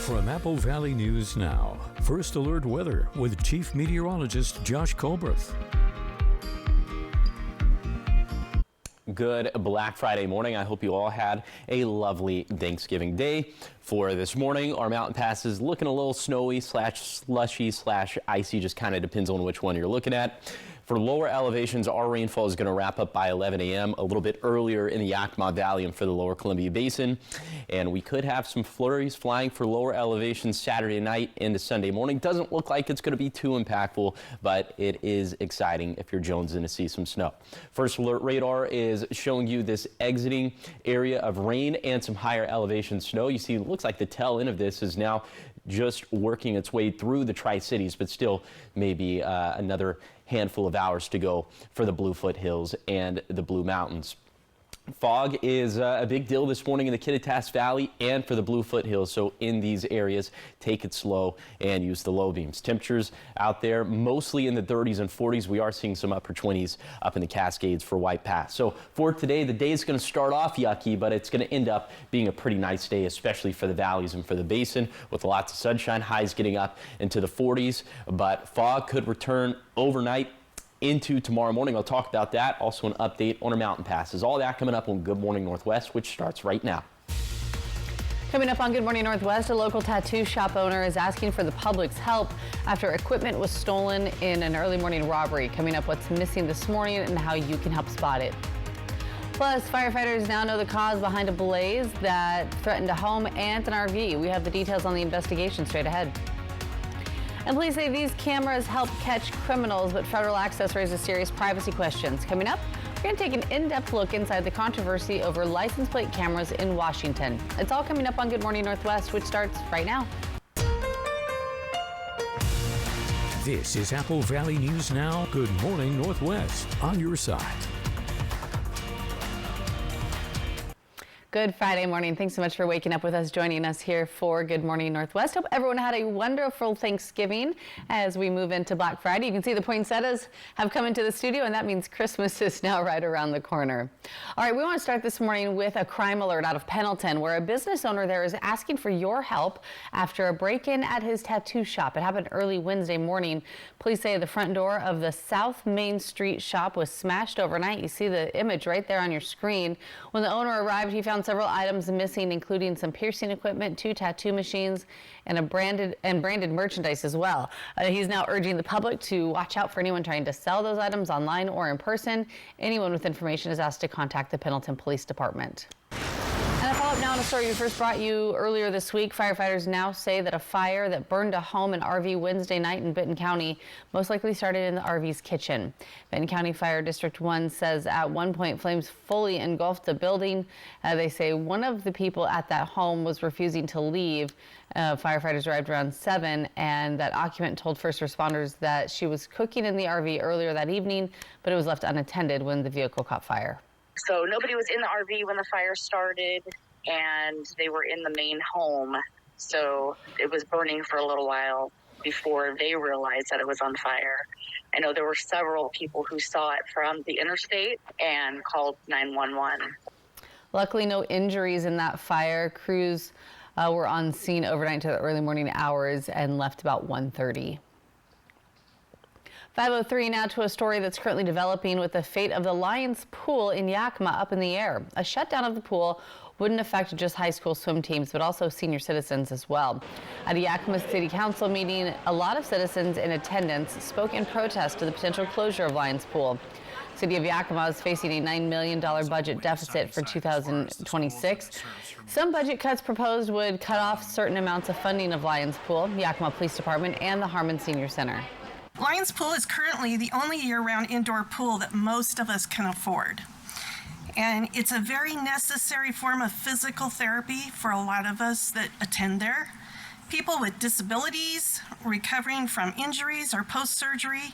From Apple Valley News Now, First Alert Weather with Chief Meteorologist Josh Colbreth. Good Black Friday morning. I hope you all had a lovely Thanksgiving day. For this morning, our mountain passes looking a little snowy / slushy / icy, just kind of depends on which one you're looking at. For lower elevations, our rainfall is going to wrap up by 11 a.m. a little bit earlier in the Yakima Valley and for the lower Columbia Basin. And we could have some flurries flying for lower elevations Saturday night into Sunday morning. Doesn't look like it's going to be too impactful, but it is exciting if you're jonesing to see some snow. First Alert radar is showing you this exiting area of rain and some higher elevation snow. You see, it looks like the tail end of this is now just working its way through the Tri-Cities, but still maybe another handful of hours to go for the Blue Foothills and the Blue Mountains. Fog is a big deal this morning in the Kittitas Valley and for the Blue Foothills, so in these areas, take it slow and use the low beams. Temperatures out there mostly in the 30s and 40s. We are seeing some upper 20s up in the Cascades for White Pass. So for today, the day is going to start off yucky, but it's going to end up being a pretty nice day, especially for the valleys and for the basin, with lots of sunshine, highs getting up into the 40s, but fog could return overnight into tomorrow morning. I'll talk about that. Also an update on our mountain passes. All that coming up on Good Morning Northwest, which starts right now. Coming up on Good Morning Northwest, a local tattoo shop owner is asking for the public's help after equipment was stolen in an early morning robbery. Coming up, what's missing this morning and how you can help spot it. Plus, firefighters now know the cause behind a blaze that threatened a home and an RV. We have the details on the investigation straight ahead. And police say these cameras help catch criminals, but federal access raises serious privacy questions. Coming up, we're going to take an in-depth look inside the controversy over license plate cameras in Washington. It's all coming up on Good Morning Northwest, which starts right now. This is Apple Valley News Now. Good Morning Northwest, on your side. Good Friday morning. Thanks so much for waking up with us, joining us here for Good Morning Northwest. Hope everyone had a wonderful Thanksgiving as we move into Black Friday. You can see the poinsettias have come into the studio, and that means Christmas is now right around the corner. All right, we want to start this morning with a crime alert out of Pendleton, where a business owner there is asking for your help after a break-in at his tattoo shop. It happened early Wednesday morning. Police say the front door of the South Main Street shop was smashed overnight. You see the image right there on your screen. When the owner arrived, he found several items missing, including some piercing equipment, 2 tattoo machines, and branded merchandise as well. He's now urging the public to watch out for anyone trying to sell those items online or in person. Anyone with information is asked to contact the Pendleton Police Department. And a follow-up now on a story we first brought you earlier this week. Firefighters now say that a fire that burned a home and RV Wednesday night in Benton County most likely started in the RV's kitchen. Benton County Fire District 1 says at one point flames fully engulfed the building. They say one of the people at that home was refusing to leave. Firefighters arrived around 7, and that occupant told first responders that she was cooking in the RV earlier that evening, but it was left unattended when the vehicle caught fire. So nobody was in the RV when the fire started, and they were in the main home. So it was burning for a little while before they realized that it was on fire. I know there were several people who saw it from the interstate and called 911. Luckily, no injuries in that fire. Crews were on scene overnight to the early morning hours and left about 1:30. 5:03 now to a story that's currently developing with the fate of the Lions pool in Yakima up in the air. A shutdown of the pool wouldn't affect just high school swim teams, but also senior citizens as well. At a Yakima City Council meeting, a lot of citizens in attendance spoke in protest to the potential closure of Lions Pool. City of Yakima is facing a $9 million budget deficit for 2026. Some budget cuts proposed would cut off certain amounts of funding of Lions Pool, Yakima Police Department, and the Harmon Senior Center. Lions Pool is currently the only year-round indoor pool that most of us can afford. And it's a very necessary form of physical therapy for a lot of us that attend there. People with disabilities, recovering from injuries or post-surgery,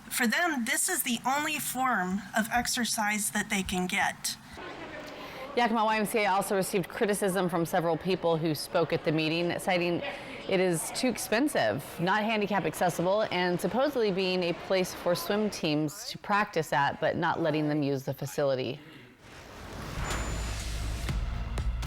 for them, this is the only form of exercise that they can get. Yakima YMCA also received criticism from several people who spoke at the meeting, citing it is too expensive, not handicap accessible, and supposedly being a place for swim teams to practice at, but not letting them use the facility.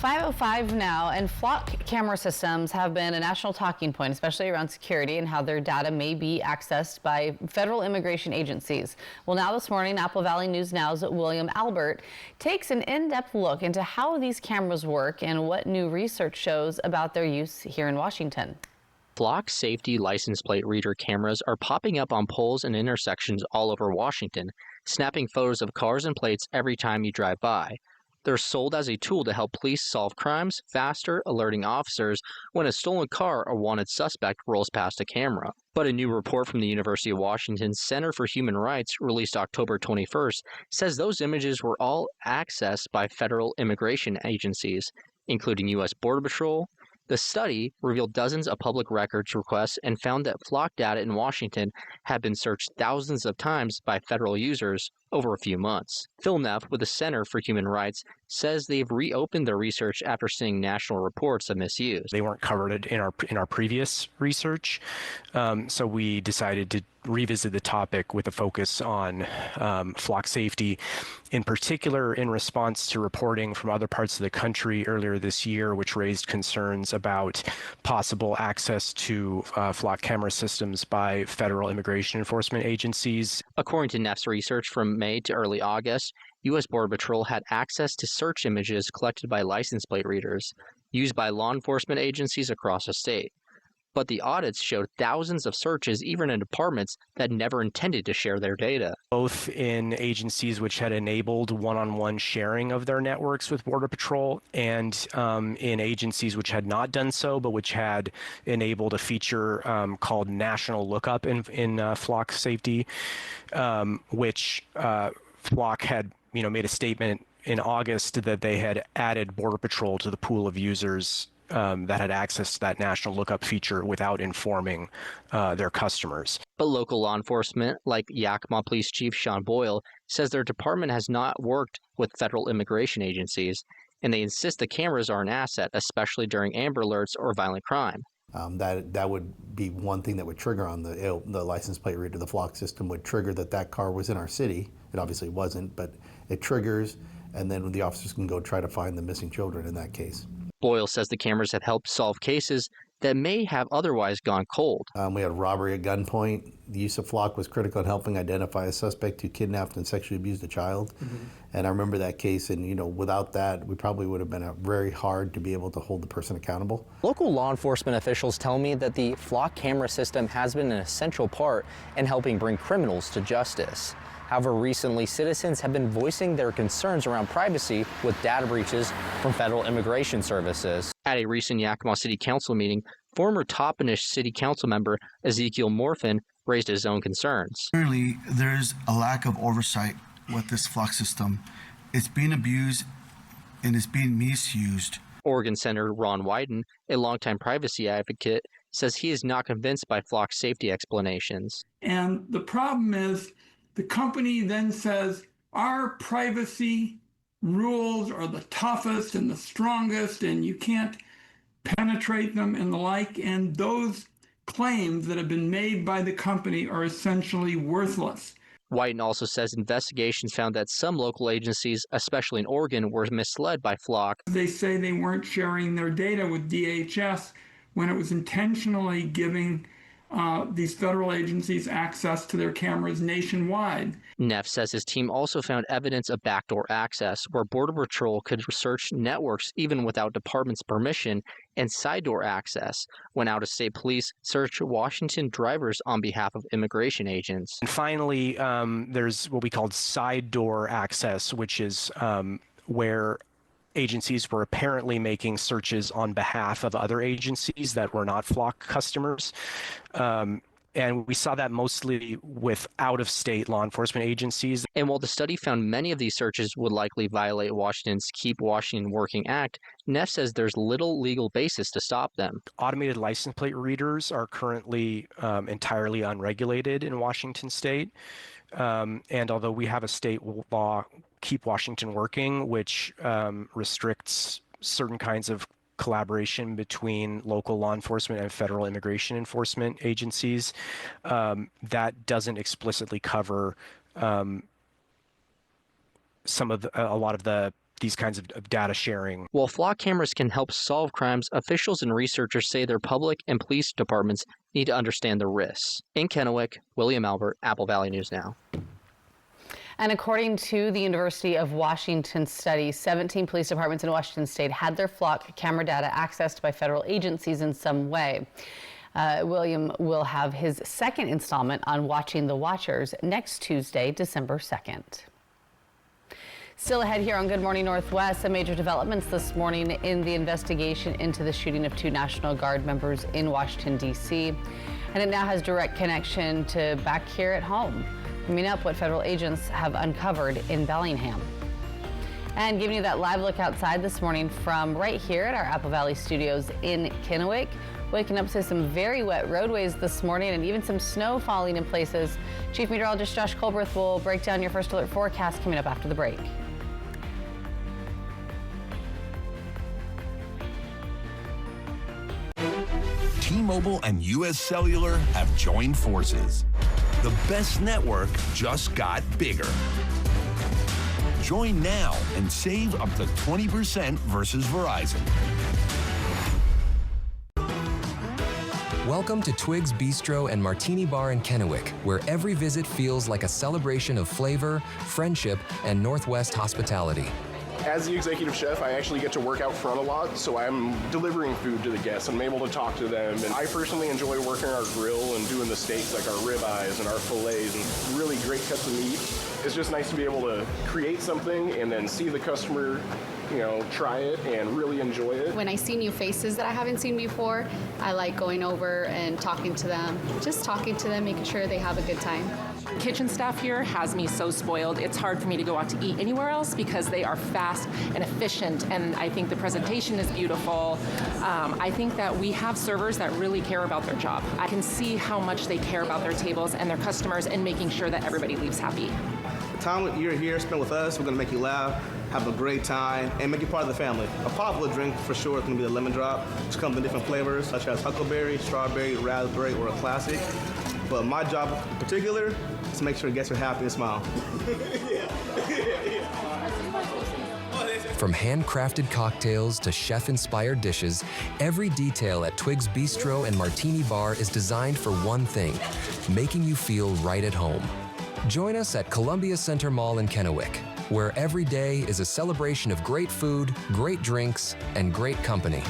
5:05 now, and flock camera systems have been a national talking point, especially around security and how their data may be accessed by federal immigration agencies. Well, now this morning, Apple Valley News Now's William Albert takes an in-depth look into how these cameras work and what new research shows about their use here in Washington. Flock safety license plate reader cameras are popping up on poles and intersections all over Washington, snapping photos of cars and plates every time you drive by. They're sold as a tool to help police solve crimes faster, alerting officers when a stolen car or wanted suspect rolls past a camera. But a new report from the University of Washington's Center for Human Rights, released October 21st, says those images were all accessed by federal immigration agencies, including U.S. Border Patrol. The study revealed dozens of public records requests and found that flock data in Washington had been searched thousands of times by federal users over a few months. Phil Neff with the Center for Human Rights says they've reopened their research after seeing national reports of misuse. They weren't covered in our previous research, so we decided to revisit the topic with a focus on flock safety, in particular in response to reporting from other parts of the country earlier this year, which raised concerns about possible access to flock camera systems by federal immigration enforcement agencies. According to Neff's research from May to early August, U.S. Border Patrol had access to search images collected by license plate readers used by law enforcement agencies across the state. But the audits showed thousands of searches, even in departments that never intended to share their data. Both in agencies which had enabled one-on-one sharing of their networks with Border Patrol and in agencies which had not done so, but which had enabled a feature called National Lookup in flock safety, which Flock had made a statement in August that they had added Border Patrol to the pool of users that had access to that National Lookup feature without informing their customers. But local law enforcement, like Yakima Police Chief Sean Boyle, says their department has not worked with federal immigration agencies, and they insist the cameras are an asset, especially during Amber Alerts or violent crime. That would be one thing that would trigger on the license plate reader. The flock system would trigger that car was in our city. It obviously wasn't, but it triggers, and then the officers can go try to find the missing children in that case. Boyle says the cameras have helped solve cases that may have otherwise gone cold. We had robbery at gunpoint. The use of flock was critical in helping identify a suspect who kidnapped and sexually abused a child. And I remember that case, and without that, we probably would have been very hard to be able to hold the person accountable. Local law enforcement officials tell me that the flock camera system has been an essential part in helping bring criminals to justice. However, recently, citizens have been voicing their concerns around privacy with data breaches from federal immigration services. At a recent Yakima City Council meeting, former Toppenish City Council member Ezekiel Morfin raised his own concerns. Clearly, there's a lack of oversight with this flock system. It's being abused and it's being misused. Oregon Senator Ron Wyden, a longtime privacy advocate, says he is not convinced by flock safety explanations. And the problem is, the company then says our privacy rules are the toughest and the strongest, and you can't penetrate them and the like. And those claims that have been made by the company are essentially worthless. Wyden also says investigations found that some local agencies, especially in Oregon, were misled by Flock. They say they weren't sharing their data with DHS when it was intentionally giving these federal agencies access to their cameras nationwide. Neff says his team also found evidence of backdoor access, where Border Patrol could search networks even without department's permission, and side door access when out-of-state police search Washington drivers on behalf of immigration agents. And finally, there's what we called side door access, which is where agencies were apparently making searches on behalf of other agencies that were not Flock customers. And we saw that mostly with out-of-state law enforcement agencies. And while the study found many of these searches would likely violate Washington's Keep Washington Working Act, Neff says there's little legal basis to stop them. Automated license plate readers are currently entirely unregulated in Washington state. And although we have a state law, Keep Washington Working, which restricts certain kinds of collaboration between local law enforcement and federal immigration enforcement agencies, that doesn't explicitly cover a lot of the these kinds of data sharing. While flock cameras can help solve crimes, officials and researchers say their public and police departments need to understand the risks. In Kennewick, William Albert, Apple Valley News Now. And according to the University of Washington study, 17 police departments in Washington state had their flock camera data accessed by federal agencies in some way. William will have his second installment on Watching the Watchers next Tuesday, December 2nd. Still ahead here on Good Morning Northwest, some major developments this morning in the investigation into the shooting of 2 National Guard members in Washington, D.C. And it now has direct connection to back here at home. Coming up, what federal agents have uncovered in Bellingham. And giving you that live look outside this morning from right here at our Apple Valley studios in Kennewick. Waking up to some very wet roadways this morning and even some snow falling in places. Chief Meteorologist Josh Colberth will break down your first alert forecast coming up after the break. T-Mobile and U.S. Cellular have joined forces. The best network just got bigger. Join now and save up to 20% versus Verizon. Welcome to Twig's Bistro and Martini Bar in Kennewick, where every visit feels like a celebration of flavor, friendship, and Northwest hospitality. As the executive chef, I actually get to work out front a lot, so I'm delivering food to the guests and I'm able to talk to them. And I personally enjoy working our grill and doing the steaks like our ribeyes and our fillets and really great cuts of meat. It's just nice to be able to create something and then see the customer, try it and really enjoy it. When I see new faces that I haven't seen before, I like going over and talking to them, making sure they have a good time. Kitchen staff here has me so spoiled. It's hard for me to go out to eat anywhere else because they are fast and efficient, and I think the presentation is beautiful. I think that we have servers that really care about their job. I can see how much they care about their tables and their customers and making sure that everybody leaves happy. The time you're here spent with us, we're going to make you laugh, have a great time, and make you part of the family. A popular drink for sure is going to be the lemon drop, which comes in different flavors such as huckleberry, strawberry, raspberry, or a classic. But my job in particular is to make sure guests are happy and smile. From handcrafted cocktails to chef-inspired dishes, every detail at Twig's Bistro and Martini Bar is designed for one thing, making you feel right at home. Join us at Columbia Center Mall in Kennewick, where every day is a celebration of great food, great drinks, and great company.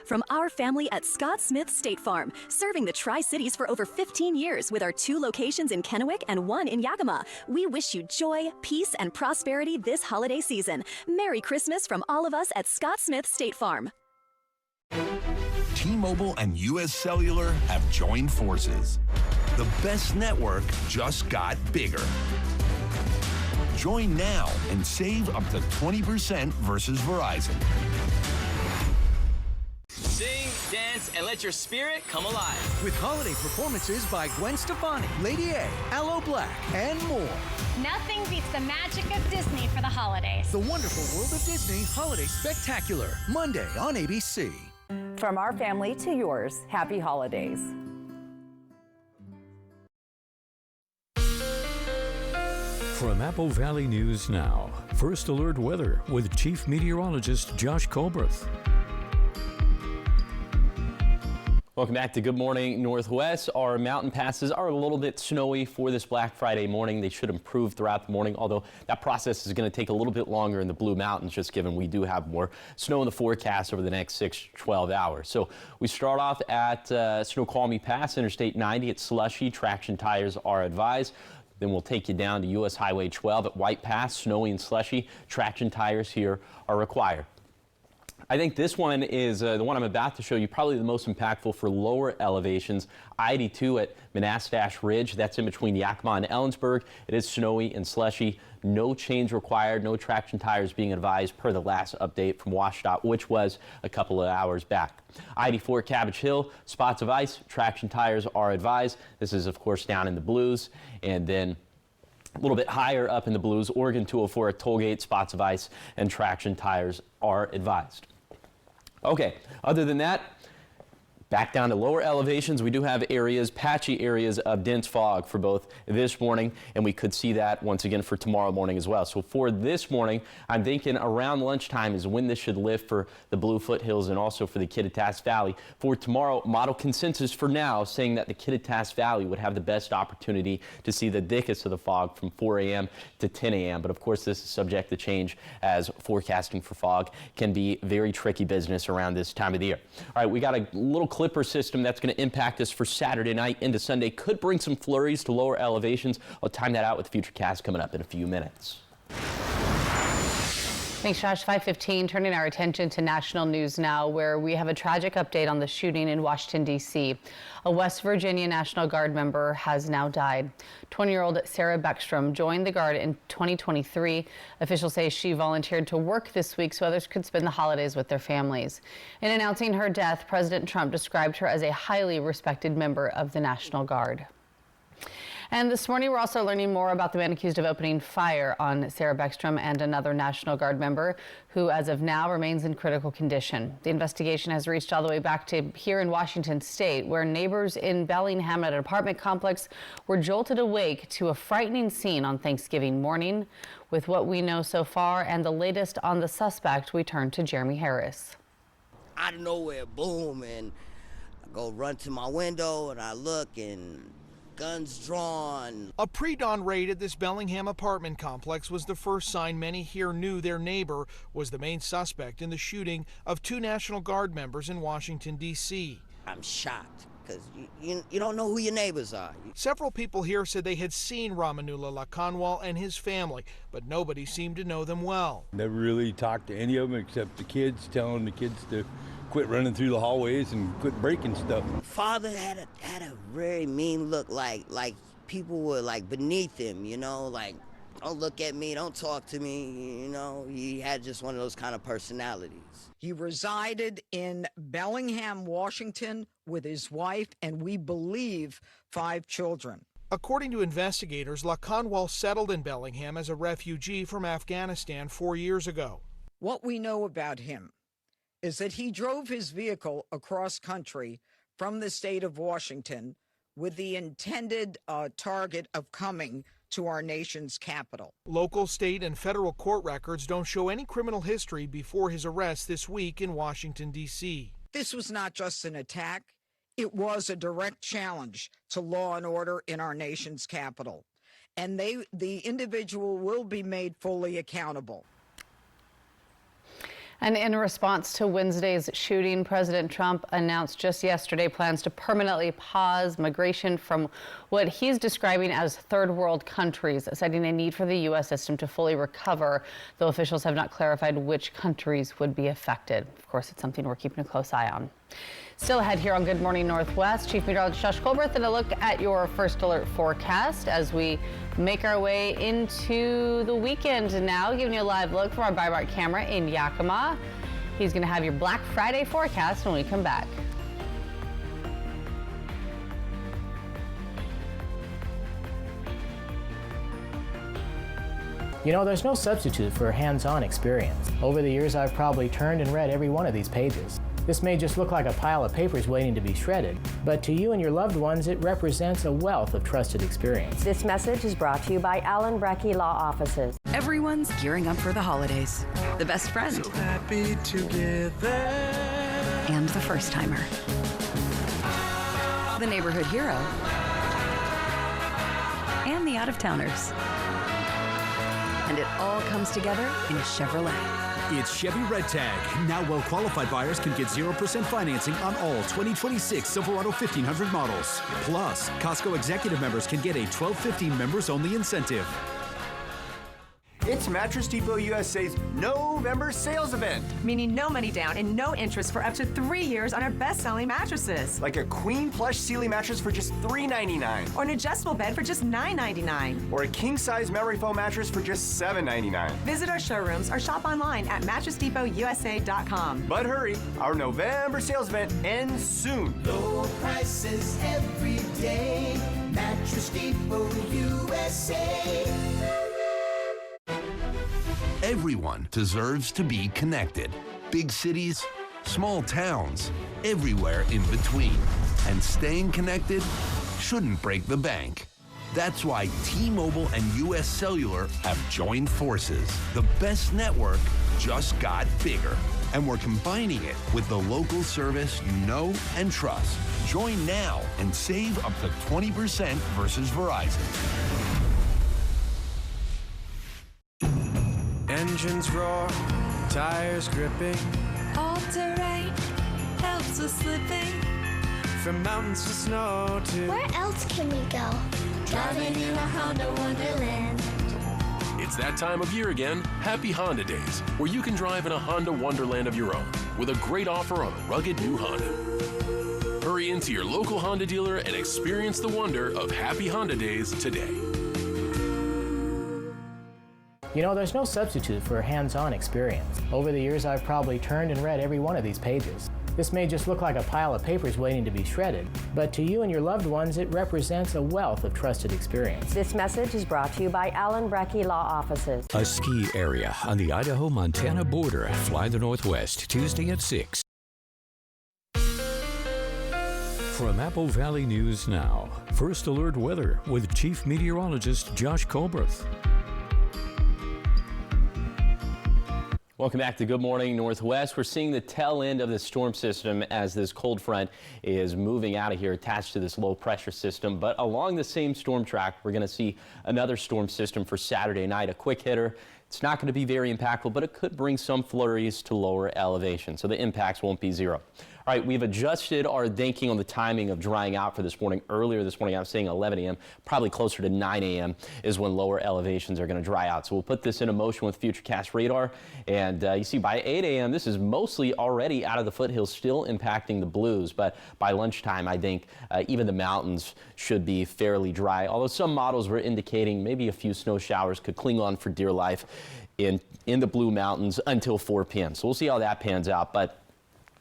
From our family at Scott Smith State Farm, serving the Tri-Cities for over 15 years with our 2 locations in Kennewick and 1 in Yakima. We wish you joy, peace, and prosperity this holiday season. Merry Christmas from all of us at Scott Smith State Farm. T-Mobile and U.S. Cellular have joined forces. The best network just got bigger. Join now and save up to 20% versus Verizon. Sing, dance, and let your spirit come alive. With holiday performances by Gwen Stefani, Lady A, Aloe Black, and more. Nothing beats the magic of Disney for the holidays. The Wonderful World of Disney Holiday Spectacular, Monday on ABC. From our family to yours, happy holidays. From Apple Valley News Now, First Alert Weather with Chief Meteorologist Josh Colberth. Welcome back to Good Morning Northwest. Our mountain passes are a little bit snowy for this Black Friday morning. They should improve throughout the morning, although that process is going to take a little bit longer in the Blue Mountains, just given we do have more snow in the forecast over the next 6-12 hours. So we start off at Snoqualmie Pass, Interstate 90. It's slushy. Traction tires are advised. Then we'll take you down to U.S. Highway 12 at White Pass, snowy and slushy. Traction tires here are required. I think this one is the one I'm about to show you, probably the most impactful for lower elevations. I-82 at Manastash Ridge, that's in between Yakima and Ellensburg. It is snowy and slushy. No change required, no traction tires being advised per the last update from WashDOT, which was a couple of hours back. I-84 Cabbage Hill, spots of ice, traction tires are advised. This is, of course, down in the Blues. And then a little bit higher up in the Blues, Oregon 204 at Tollgate, spots of ice, and traction tires are advised. Okay, other than that, Back down to lower elevations, we do have patchy areas of dense fog for both this morning, and we could see that once again for tomorrow morning as well. So for this morning, I'm thinking around lunchtime is when this should lift for the Blue Foothills and also for the Kittitas Valley. For tomorrow, model consensus for now saying that the Kittitas Valley would have the best opportunity to see the thickest of the fog from 4 a.m. to 10 a.m. But of course, this is subject to change as forecasting for fog can be very tricky business around this time of the year. All right, we got a little Clipper system that's going to impact us for Saturday night into Sunday. Could bring some flurries to lower elevations. I'll time that out with Futurecast coming up in a few minutes. Thanks, Josh. 5:15, turning our attention to national news now, where we have a tragic update on the shooting in Washington, D.C. A West Virginia National Guard member has now died. 20-year-old Sarah Beckstrom joined the Guard in 2023. Officials say she volunteered to work this week so others could spend the holidays with their families. In announcing her death, President Trump described her as a highly respected member of the National Guard. And this morning, we're also learning more about the man accused of opening fire on Sarah Beckstrom and another National Guard member who, as of now, remains in critical condition. The investigation has reached all the way back to here in Washington State, where neighbors in Bellingham at an apartment complex were jolted awake to a frightening scene on Thanksgiving morning. With what we know so far and the latest on the suspect, we turn to Jeremy Harris. Out of nowhere, boom, and I go run to my window and I look and guns drawn. A pre-dawn raid at this Bellingham apartment complex was the first sign many here knew their neighbor was the main suspect in the shooting of 2 National Guard members in Washington, D.C. I'm shocked because you don't know who your neighbors are. Several people here said they had seen Ramanullah Lakhanwal and his family, but nobody seemed to know them well. Never really talked to any of them except the kids, telling the kids to quit running through the hallways and quit breaking stuff. Father had a very mean look, like people were like beneath him, you know, like don't look at me, don't talk to me, you know. He had just one of those kind of personalities. He resided in Bellingham, Washington with his wife and we believe 5 children. According to investigators, Lakhanwal settled in Bellingham as a refugee from Afghanistan 4 years ago. What we know about him is that he drove his vehicle across country from the state of Washington with the intended target of coming to our nation's capital. Local, state, and federal court records don't show any criminal history before his arrest this week in Washington, D.C. This was not just an attack. It was a direct challenge to law and order in our nation's capital. And the individual will be made fully accountable. And in response to Wednesday's shooting, President Trump announced just yesterday plans to permanently pause migration from what he's describing as third world countries, citing a need for the U.S. system to fully recover, though officials have not clarified which countries would be affected. Of course, it's something we're keeping a close eye on. Still ahead here on Good Morning Northwest, Chief Meteorologist Josh Colbert, and a look at your first alert forecast as we make our way into the weekend now, giving you a live look from our Bi-Mart camera in Yakima. He's going to have your Black Friday forecast when we come back. You know, there's no substitute for hands-on experience. Over the years, I've probably turned and read every one of these pages. This may just look like a pile of papers waiting to be shredded, but to you and your loved ones, it represents a wealth of trusted experience. This message is brought to you by Allen Brecky Law Offices. Everyone's gearing up for the holidays. The best friend. So happy together. And the first timer. The neighborhood hero. And the out-of-towners. And it all comes together in a Chevrolet. It's Chevy Red Tag. Now well-qualified buyers can get 0% financing on all 2026 Silverado 1500 models. Plus, Costco Executive members can get a $12.15 members-only incentive. It's Mattress Depot USA's November sales event. Meaning no money down and no interest for up to 3 years on our best-selling mattresses. Like a queen plush Sealy mattress for just $3.99. Or an adjustable bed for just $9.99. Or a king-size memory foam mattress for just $7.99. Visit our showrooms or shop online at MattressDepotUSA.com. But hurry, our November sales event ends soon. Low prices every day. Mattress Depot USA. Everyone deserves to be connected. Big cities small towns, everywhere in between. And staying connected shouldn't break the bank. That's why T-Mobile and U.S. Cellular have joined forces. The best network just got bigger. And we're combining it with the local service you know and trust. Join now and save up to 20% versus Verizon. Engines roar, tires gripping. All terrain helps us slipping. From mountains to snow to... Where else can we go? Driving in a Honda Wonderland. It's that time of year again, Happy Honda Days, where you can drive in a Honda Wonderland of your own with a great offer on a rugged new Honda. Hurry into your local Honda dealer and experience the wonder of Happy Honda Days today. You know, there's no substitute for hands-on experience. Over the years, I've probably turned and read every one of these pages. This may just look like a pile of papers waiting to be shredded, but to you and your loved ones, it represents a wealth of trusted experience. This message is brought to you by Allen Brecky Law Offices. A ski area on the Idaho-Montana border. Fly the Northwest, Tuesday at 6. From Apple Valley News Now, First Alert Weather with Chief Meteorologist Josh Colbreth. Welcome back to Good Morning Northwest. We're seeing the tail end of the storm system as this cold front is moving out of here attached to this low pressure system. But along the same storm track, we're going to see another storm system for Saturday night, a quick hitter. It's not going to be very impactful, but it could bring some flurries to lower elevation, so the impacts won't be zero. All right, we've adjusted our thinking on the timing of drying out for this morning. Earlier this morning, I was saying 11 a.m., probably closer to 9 a.m. is when lower elevations are going to dry out. So we'll put this into motion with Futurecast radar. And you see by 8 a.m., this is mostly already out of the foothills, still impacting the blues. But by lunchtime, I think even the mountains should be fairly dry, although some models were indicating maybe a few snow showers could cling on for dear life in the Blue Mountains until 4 p.m. So we'll see how that pans out. But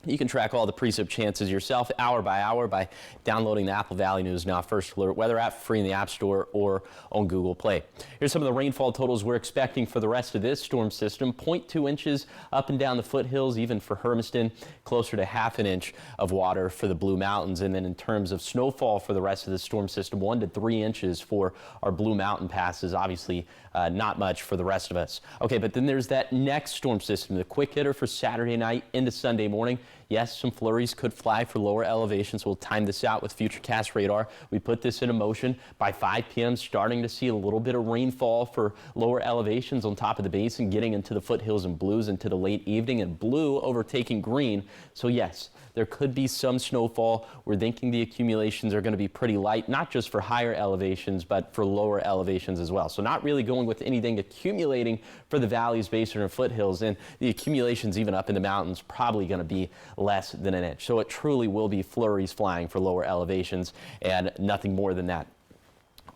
you can track all the precip chances yourself hour by hour by downloading the Apple Valley News Now First Alert weather app free in the App Store or on Google Play. Here's some of the rainfall totals we're expecting for the rest of this storm system. 0.2 inches up and down the foothills, even for Hermiston, closer to ½ an inch of water for the Blue Mountains. And then in terms of snowfall for the rest of the storm system, 1 to 3 inches for our Blue Mountain passes. Obviously, not much for the rest of us. Okay, but then there's that next storm system, the quick hitter for Saturday night into Sunday morning. Yes, some flurries could fly for lower elevations. We'll time this out with Futurecast radar. We put this into motion by 5 p.m., starting to see a little bit of rainfall for lower elevations on top of the basin, getting into the foothills and blues into the late evening, and blue overtaking green. So yes, there could be some snowfall. We're thinking the accumulations are going to be pretty light, not just for higher elevations, but for lower elevations as well. So not really going with anything accumulating for the valleys, basin, or foothills. And the accumulations even up in the mountains probably going to be less than an inch. So it truly will be flurries flying for lower elevations and nothing more than that.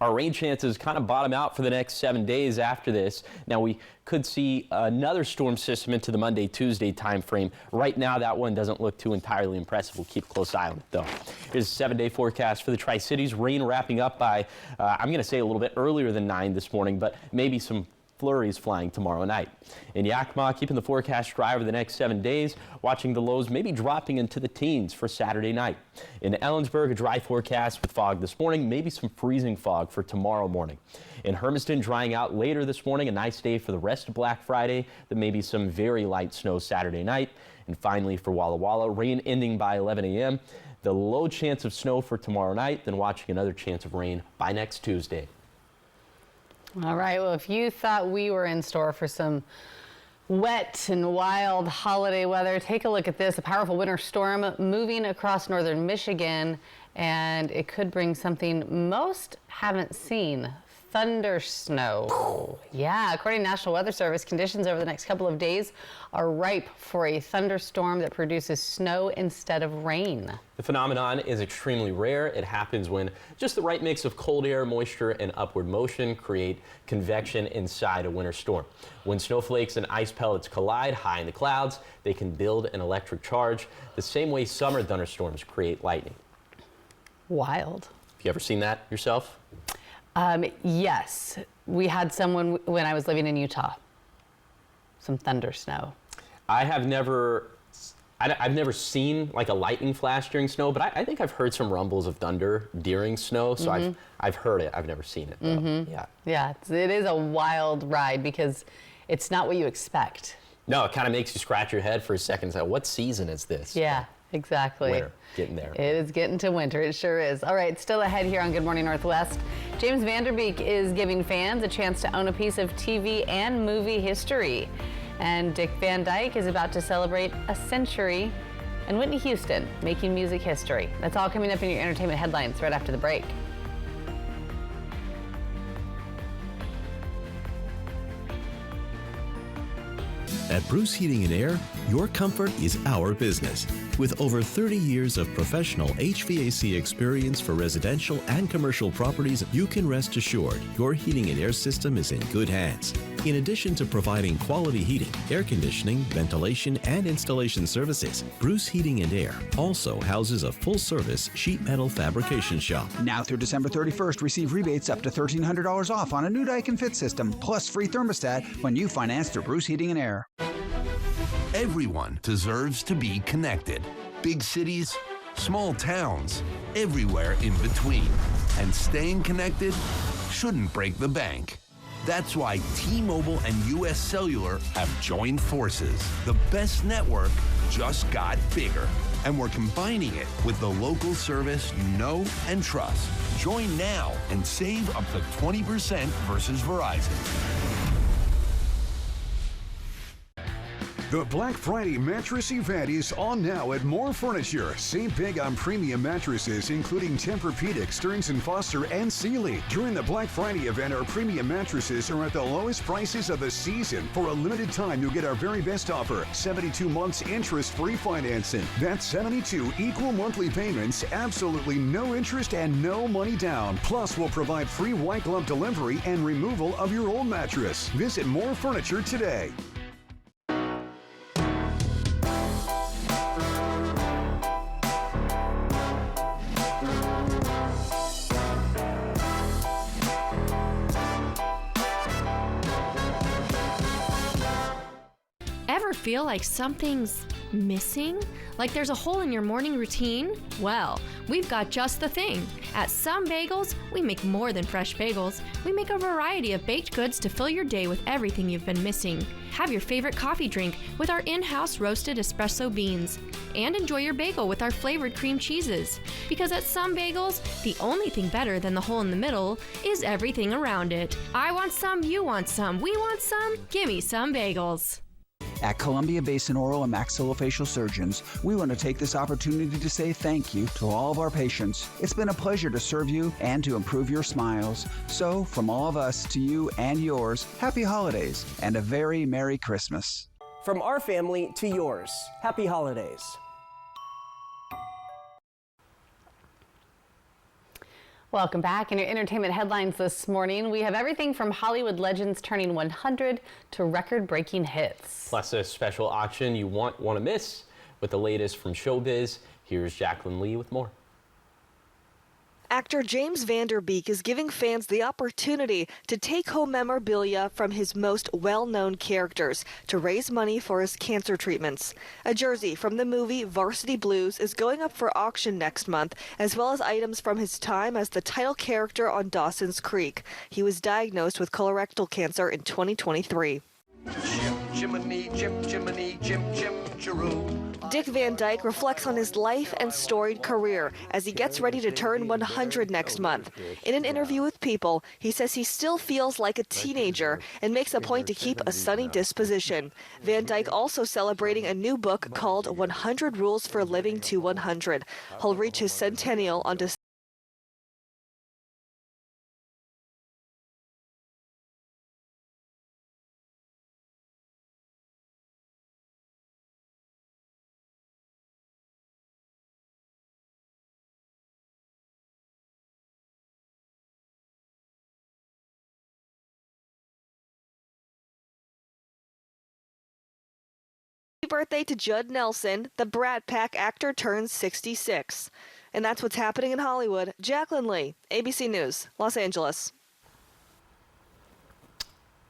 Our rain chances kind of bottom out for the next 7 days after this. Now we could see another storm system into the Monday, Tuesday time frame. Right now, that one doesn't look too entirely impressive. We'll keep a close eye on it, though. Here's a 7-day forecast for the Tri-Cities. Rain wrapping up by, I'm going to say a little bit earlier than 9 this morning, but maybe some flurries flying tomorrow night. In Yakima, keeping the forecast dry over the next 7 days, watching the lows maybe dropping into the teens for Saturday night. In Ellensburg, a dry forecast with fog this morning, maybe some freezing fog for tomorrow morning. In Hermiston, drying out later this morning, a nice day for the rest of Black Friday, then maybe some very light snow Saturday night. And finally for Walla Walla, rain ending by 11 a.m. The low chance of snow for tomorrow night, then watching another chance of rain by next Tuesday. All right, well, if you thought we were in store for some wet and wild holiday weather, take a look at this. A powerful winter storm moving across northern Michigan, and it could bring something most haven't seen. Thunder snow. Yeah, according to National Weather Service, conditions over the next couple of days are ripe for a thunderstorm that produces snow instead of rain. The phenomenon is extremely rare. It happens when just the right mix of cold air, moisture, and upward motion create convection inside a winter storm. When snowflakes and ice pellets collide high in the clouds, they can build an electric charge, the same way summer thunderstorms create lightning. Wild. Have you ever seen that yourself? Yes, we had someone when I was living in Utah. Some thunder snow. I have never I've never seen like a lightning flash during snow, but I think I've heard some rumbles of thunder during snow. So I've heard it. I've never seen it though. Yeah, it is a wild ride because it's not what you expect. No, it kind of makes you scratch your head for a second. So what season is this? Yeah, exactly. Winter, getting there. It is getting to winter, it sure is. All right, still ahead here on Good Morning Northwest. James Van Der Beek is giving fans a chance to own a piece of TV and movie history. And Dick Van Dyke is about to celebrate a century, and Whitney Houston making music history. That's all coming up in your entertainment headlines right after the break. At Bruce Heating & Air, your comfort is our business. With over 30 years of professional HVAC experience for residential and commercial properties, you can rest assured your heating and air system is in good hands. In addition to providing quality heating, air conditioning, ventilation, and installation services, Bruce Heating & Air also houses a full-service sheet metal fabrication shop. Now through December 31st, receive rebates up to $1,300 off on a new Daikin Fit system, plus free thermostat when you finance through Bruce Heating & Air. Everyone deserves to be connected. Big cities, small towns, everywhere in between. And staying connected shouldn't break the bank. That's why T-Mobile and US Cellular have joined forces. The best network just got bigger. And we're combining it with the local service you know and trust. Join now and save up to 20% versus Verizon. The Black Friday mattress event is on now at More Furniture. Save big on premium mattresses, including Tempur-Pedic, Stearns & Foster, and Sealy. During the Black Friday event, our premium mattresses are at the lowest prices of the season. For a limited time, you'll get our very best offer, 72 months interest-free financing. That's 72 equal monthly payments, absolutely no interest and no money down. Plus, we'll provide free white glove delivery and removal of your old mattress. Visit More Furniture today. Ever feel like something's missing? Like there's a hole in your morning routine? Well, we've got just the thing. At Some Bagels, we make more than fresh bagels. We make a variety of baked goods to fill your day with everything you've been missing. Have your favorite coffee drink with our in-house roasted espresso beans. And enjoy your bagel with our flavored cream cheeses. Because at Some Bagels, the only thing better than the hole in the middle is everything around it. I want some, you want some, we want some, gimme Some Bagels. At Columbia Basin Oral and Maxillofacial Surgeons, we want to take this opportunity to say thank you to all of our patients. It's been a pleasure to serve you and to improve your smiles. So, from all of us to you and yours, happy holidays and a very Merry Christmas. From our family to yours, happy holidays. Welcome back. In your entertainment headlines this morning, we have everything from Hollywood legends turning 100 to record-breaking hits. Plus a special auction you won't want to miss with the latest from showbiz. Here's Jacqueline Lee with more. Actor James Van Der Beek is giving fans the opportunity to take home memorabilia from his most well-known characters to raise money for his cancer treatments. A jersey from the movie Varsity Blues is going up for auction next month, as well as items from his time as the title character on Dawson's Creek. He was diagnosed with colorectal cancer in 2023. Jiminy, Jiminy, Jim, Dick Van Dyke reflects on his life and storied career as he gets ready to turn 100 next month. In an interview with People, he says he still feels like a teenager and makes a point to keep a sunny disposition. Van Dyke also celebrating a new book called 100 Rules for Living to 100. He'll reach his centennial on December. Birthday to Judd Nelson, the Brat Pack actor turns 66. And that's what's happening in Hollywood. Jacqueline Lee, ABC News, Los Angeles.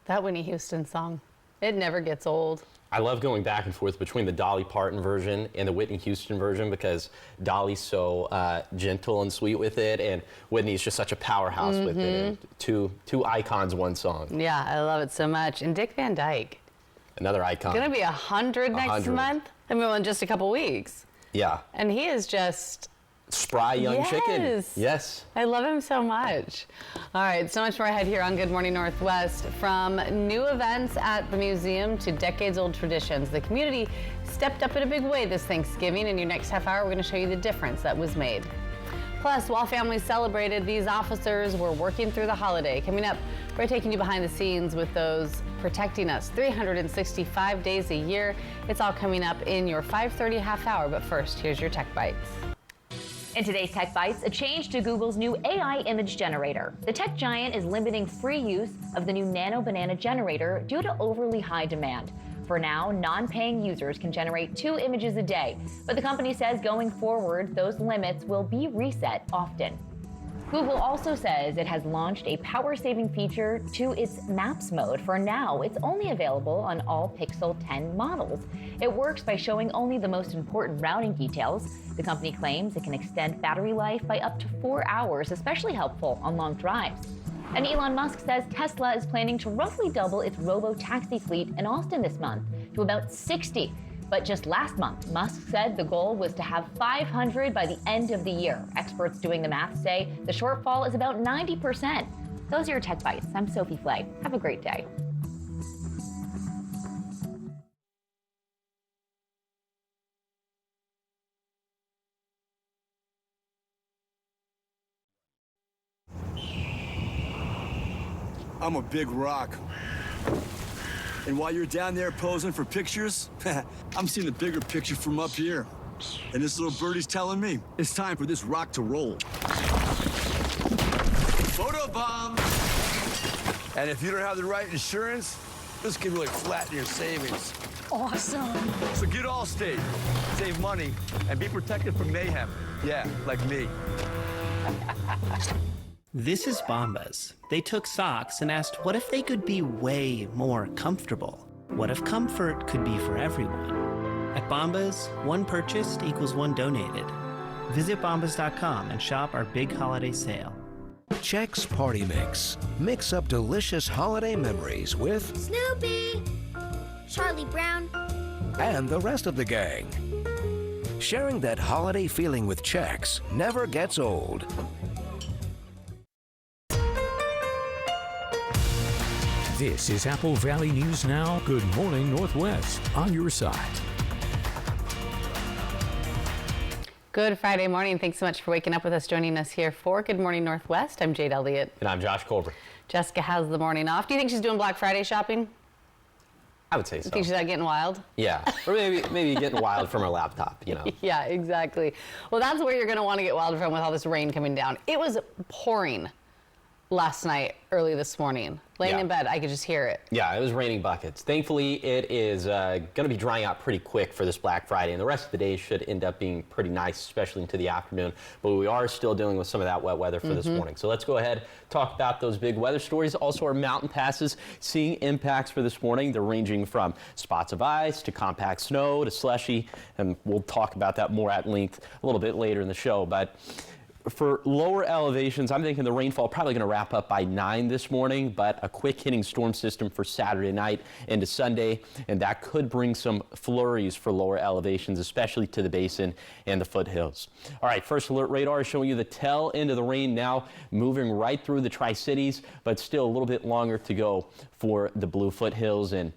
That Whitney Houston song, it never gets old. I love going back and forth between the Dolly Parton version and the Whitney Houston version because Dolly's so gentle and sweet with it, and Whitney's just such a powerhouse with it. And two icons, one song. Yeah, I love it so much. And Dick Van Dyke. Another icon. Gonna be 100 next month. I mean, well, in just a couple weeks. Yeah. And he is just spry young chicken. Yes. I love him so much. All right, so much more ahead here on Good Morning Northwest. From new events at the museum to decades-old traditions, the community stepped up in a big way this Thanksgiving. In your next half hour, we're going to show you the difference that was made. Plus, while families celebrated, these officers were working through the holiday. Coming up, we're taking you behind the scenes with those protecting us 365 days a year. It's all coming up in your 5:30 half hour. But first, here's your Tech Bites. In today's Tech Bites, a change to Google's new AI image generator. The tech giant is limiting free use of the new Nano Banana generator due to overly high demand. For now, non-paying users can generate 2 images a day, but the company says going forward, those limits will be reset often. Google also says it has launched a power-saving feature to its Maps mode. For now, it's only available on all Pixel 10 models. It works by showing only the most important routing details. The company claims it can extend battery life by up to 4 hours, especially helpful on long drives. And Elon Musk says Tesla is planning to roughly double its robo-taxi fleet in Austin this month to about 60. But just last month, Musk said the goal was to have 500 by the end of the year. Experts doing the math say the shortfall is about 90%. Those are your Tech Bites. I'm Sophie Flay. Have a great day. I'm a big rock. And while you're down there posing for pictures, I'm seeing the bigger picture from up here. And this little birdie's telling me it's time for this rock to roll. Photobomb! And if you don't have the right insurance, this could really flatten your savings. Awesome. So get Allstate, save money, and be protected from mayhem. Yeah, like me. This is Bombas. They took socks and asked what if they could be way more comfortable? What if comfort could be for everyone? At Bombas, one purchased equals one donated. Visit bombas.com and shop our big holiday sale. Chex Party Mix. Mix up delicious holiday memories with Snoopy, Charlie Brown, and the rest of the gang. Sharing that holiday feeling with Chex never gets old. This is Apple Valley News Now. Good morning, Northwest. On your side. Good Friday morning. Thanks so much for waking up with us, joining us here for Good Morning Northwest. I'm Jade Elliott. And I'm Josh Colbert. Jessica has the morning off. Do you think she's doing Black Friday shopping? I would say so. You think she's out getting wild? Yeah, or maybe getting wild from her laptop, you know. Yeah, exactly. Well, that's where you're going to want to get wild from with all this rain coming down. It was pouring last night, early this morning. Laying in bed, I could just hear it. Yeah, it was raining buckets. Thankfully, it is going to be drying out pretty quick for this Black Friday, and the rest of the day should end up being pretty nice, especially into the afternoon. But we are still dealing with some of that wet weather for this morning. So let's go ahead, talk about those big weather stories. Also, our mountain passes seeing impacts for this morning. They're ranging from spots of ice to compact snow to slushy, and we'll talk about that more at length a little bit later in the show. But for lower elevations, I'm thinking the rainfall probably going to wrap up by 9 this morning, but a quick hitting storm system for Saturday night into Sunday, and that could bring some flurries for lower elevations, especially to the basin and the foothills. All right, first alert radar is showing you the tail end of the rain now, moving right through the Tri-Cities, but still a little bit longer to go for the Blue foothills, and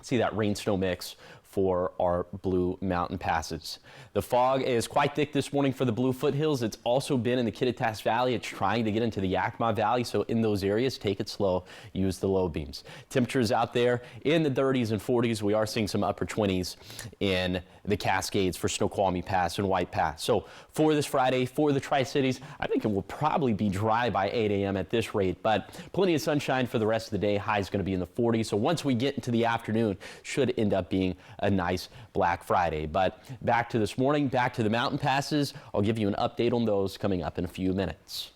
see that rain-snow mix for our Blue mountain passes. The fog is quite thick this morning for the Blue foothills. It's also been in the Kittitas Valley. It's trying to get into the Yakima Valley, so in those areas, take it slow, use the low beams. Temperatures out there in the 30s and 40s. We are seeing some upper 20s in the Cascades for Snoqualmie Pass and White Pass. So for this Friday, for the Tri-Cities, I think it will probably be dry by 8 a.m. at this rate, but plenty of sunshine for the rest of the day. High is going to be in the 40s. So once we get into the afternoon, should end up being a nice Black Friday. But back to this morning, back to the mountain passes. I'll give you an update on those coming up in a few minutes.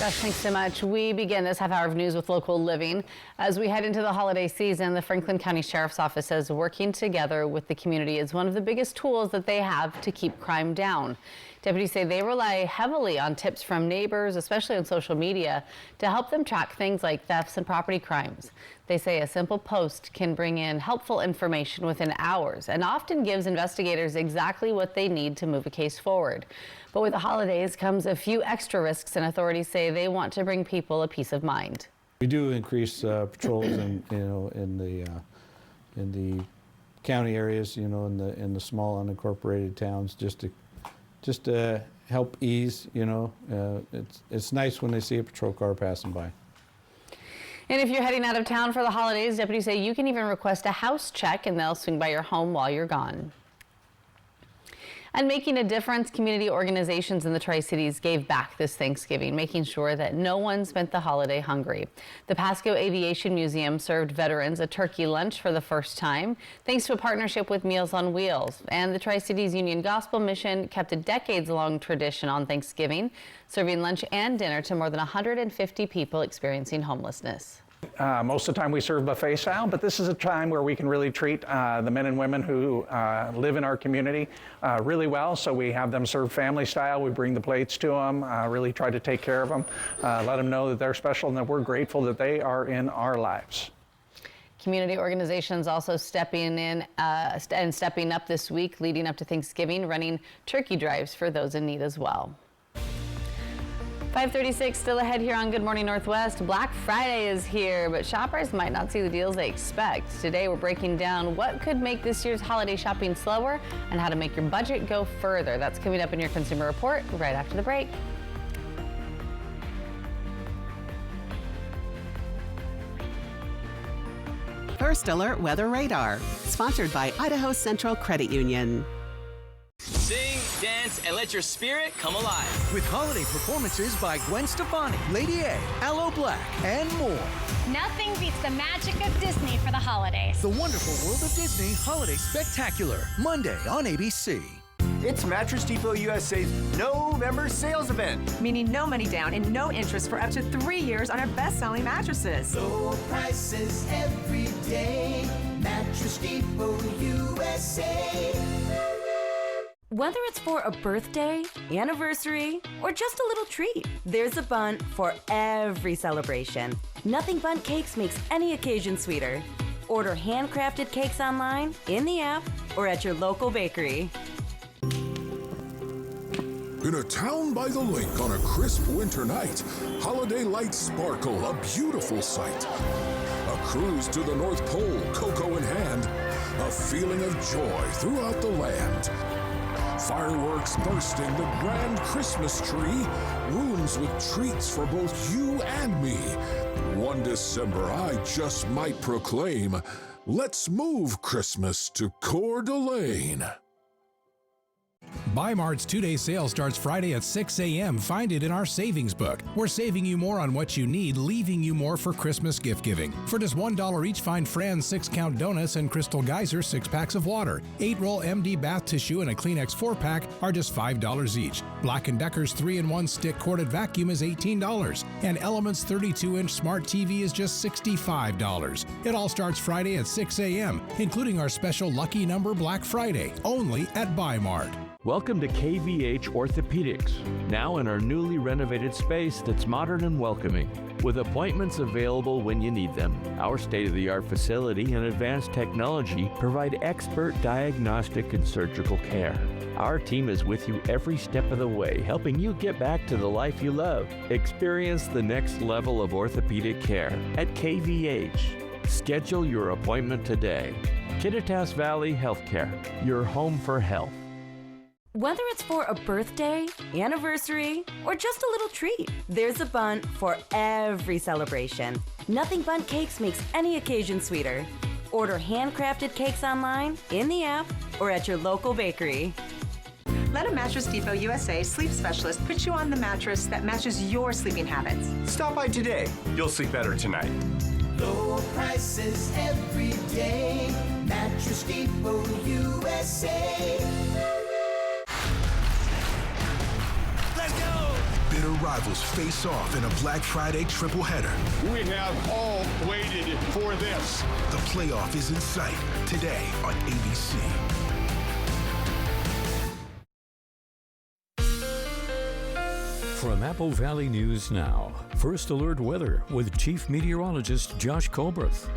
Josh, thanks so much. We begin this half hour of news with local living. As we head into the holiday season, the Franklin County Sheriff's Office says working together with the community is one of the biggest tools that they have to keep crime down. Deputies say they rely heavily on tips from neighbors, especially on social media, to help them track things like thefts and property crimes. They say a simple post can bring in helpful information within hours and often gives investigators exactly what they need to move a case forward. But with the holidays comes a few extra risks, and authorities say they want to bring people a peace of mind. We do increase patrols in the county areas, in the small unincorporated towns, just to help ease. It's nice when they see a patrol car passing by. And if you're heading out of town for the holidays, deputies say you can even request a house check and they'll swing by your home while you're gone. And making a difference, community organizations in the Tri-Cities gave back this Thanksgiving, making sure that no one spent the holiday hungry. The Pasco Aviation Museum served veterans a turkey lunch for the first time, thanks to a partnership with Meals on Wheels. And the Tri-Cities Union Gospel Mission kept a decades-long tradition on Thanksgiving, serving lunch and dinner to more than 150 people experiencing homelessness. Most of the time we serve buffet style, but this is a time where we can really treat the men and women who live in our community really well. So we have them served family style. We bring the plates to them, really try to take care of them, let them know that they're special and that we're grateful that they are in our lives. Community organizations also stepping in and stepping up this week leading up to Thanksgiving, running turkey drives for those in need as well. 5:36 still ahead here on Good Morning Northwest. Black Friday is here, but shoppers might not see the deals they expect. Today we're breaking down what could make this year's holiday shopping slower and how to make your budget go further. That's coming up in your Consumer Report right after the break. First Alert Weather Radar, sponsored by Idaho Central Credit Union. Sing, dance, and let your spirit come alive. With holiday performances by Gwen Stefani, Lady A, Aloe Black, and more. Nothing beats the magic of Disney for the holidays. The Wonderful World of Disney Holiday Spectacular, Monday on ABC. It's Mattress Depot USA's November sales event. Meaning no money down and no interest for up to 3 years on our best-selling mattresses. Low prices every day. Mattress Depot USA. Whether it's for a birthday, anniversary, or just a little treat, there's a Bundt for every celebration. Nothing Bundt Cakes makes any occasion sweeter. Order handcrafted cakes online, in the app, or at your local bakery. In a town by the lake on a crisp winter night, holiday lights sparkle, a beautiful sight. A cruise to the North Pole, cocoa in hand, a feeling of joy throughout the land. Fireworks bursting, the grand Christmas tree, rooms with treats for both you and me. One December, I just might proclaim, let's move Christmas to Coeur d'Alene. Buy Mart's 2-day sale starts Friday at 6 a.m. Find it in our savings book. We're saving you more on what you need, leaving you more for Christmas gift giving. For just $1 each, find Fran's 6-count donuts and Crystal Geyser 6-packs of water. 8-roll MD bath tissue and a Kleenex 4-pack are just $5 each. Black & Decker's 3-in-1 stick corded vacuum is $18. And Element's 32-inch smart TV is just $65. It all starts Friday at 6 a.m., including our special Lucky Number Black Friday, only at Buy Mart. Welcome to KVH Orthopedics, now in our newly renovated space that's modern and welcoming, with appointments available when you need them. Our state-of-the-art facility and advanced technology provide expert diagnostic and surgical care. Our team is with you every step of the way, helping you get back to the life you love. Experience the next level of orthopedic care at KVH. Schedule your appointment today. Kittitas Valley Healthcare, your home for health. Whether it's for a birthday, anniversary, or just a little treat, there's a Bundt for every celebration. Nothing Bundt Cakes makes any occasion sweeter. Order handcrafted cakes online, in the app, or at your local bakery. Let a Mattress Depot USA sleep specialist put you on the mattress that matches your sleeping habits. Stop by today. You'll sleep better tonight. Low prices every day. Mattress Depot USA. Bitter rivals face off in a Black Friday triple header. We have all waited for this. The playoff is in sight today on ABC. From Apple Valley News Now, First Alert Weather with Chief Meteorologist Josh Colbreth.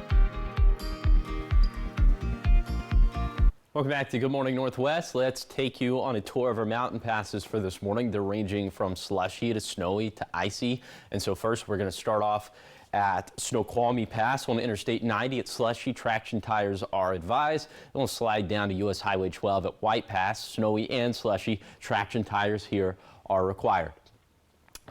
Welcome back to Good Morning Northwest. Let's take you on a tour of our mountain passes for this morning. They're ranging from slushy to snowy to icy. And so first we're going to start off at Snoqualmie Pass on Interstate 90. It's slushy. Traction tires are advised. Then we'll slide down to US Highway 12 at White Pass. Snowy and slushy. Traction tires here are required.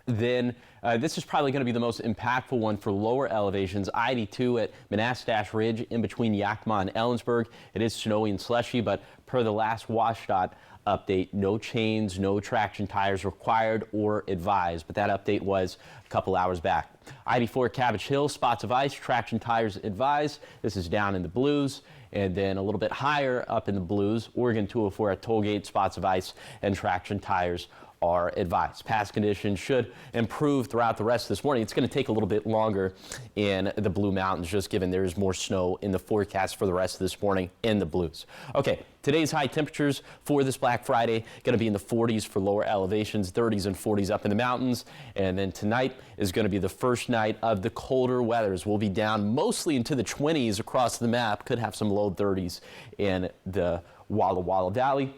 Then this is probably going to be the most impactful one for lower elevations. I-82 at Manastash Ridge in between Yakima and Ellensburg. It is snowy and slushy, but per the last WashDOT update, no chains, no traction tires required or advised. But that update was a couple hours back. I-84 Cabbage Hill, spots of ice, traction tires advised. This is down in the blues. And then a little bit higher up in the blues, Oregon 204 at Tollgate, spots of ice and traction tires are advised. Pass conditions should improve throughout the rest of this morning. It's going to take a little bit longer in the Blue Mountains, just given there is more snow in the forecast for the rest of this morning in the blues. Okay, today's high temperatures for this Black Friday going to be in the 40s for lower elevations, 30s and 40s up in the mountains. And then tonight is going to be the first night of the colder weathers. We'll be down mostly into the 20s across the map. Could have some low 30s in the Walla Walla Valley.